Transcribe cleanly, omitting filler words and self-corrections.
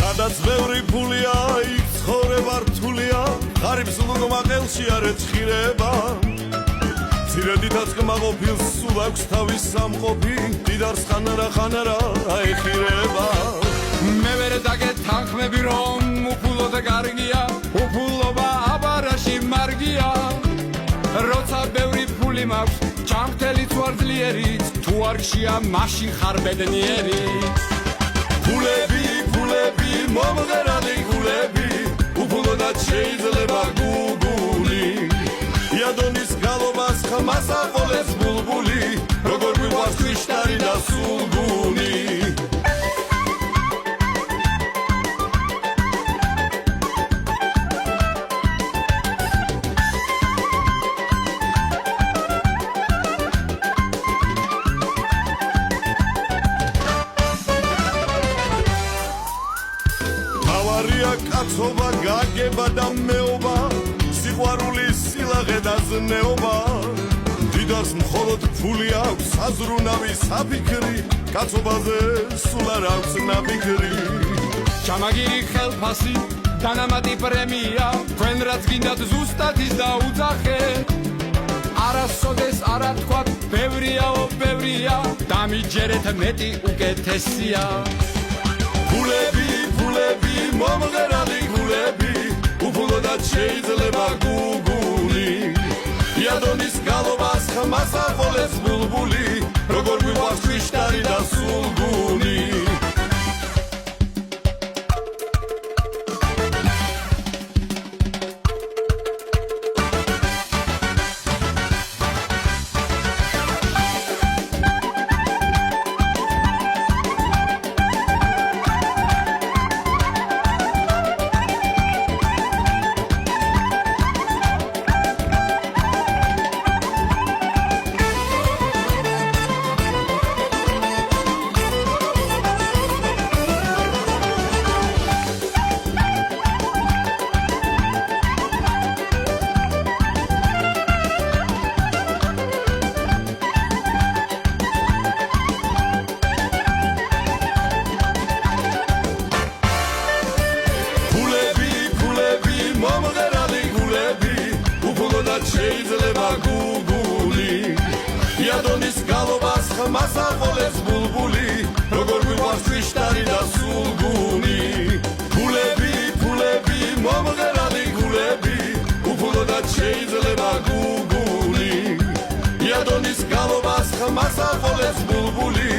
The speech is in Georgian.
სადაც ბევრი ფულია, იქ ცხოვრება რთულია, ღარიბს ლუგმა ყელში არ ეჭირება. მცირედითაც კმაყოფილს სულ აქვს თავის სამყოფი, დიდარს ხანარა აეხირება. მე ვერ დაგეთანხმები რომ უფულოდ გარგია, უფულობა აბარაში მარგია. როცა ბევრი ფული მაქვს, ჩამხთელიც ვარ ძლიერი, თუ არ გშია მაშინ ხარ ბედნიერი. ფულები, მომღერალი გულები, უფულოდაც შეიძლება გუგული. იადონის გალობას ხმას აყოლებს ბულბული, როგორ მიყვარს ქვიშტარი და სულგუნი. კაცობა გაგება და მეობა, სიყვარული სილაღე და ზნეობა. დიდარს მხოლოდ ფული აქვს, საზრუნავი საფიქრი, კაცობაზე სულ არ აქვს ნაფიქრი. ჩამაგირი ხელფასი, დანამატი პრემია, თქვენ რაც გინდათ ზუსტად ის დაუძახე. არასოდეს არა თქვათ, ბევრია, დამიჯერეთ მეტი უკეთესია. ფულები, მომღერალი გულები, უფულოდაც შეიძლება გუგული. იადონის გალობას ხმას აყოლებს ბულბული, როგორ მიყვარს ქვიშტარი და სულგუნი. შეიძლება გუგული. იადონის გალობას ხმას აყოლებს ბულბული, როგორ მიყვარს ქვიშტარი და სულგუნი. ფულები, მომღერალი გულები, უფულოდაც შეიძლება გუგული. იადონის გალობას ხმას აყოლებს ბულბული,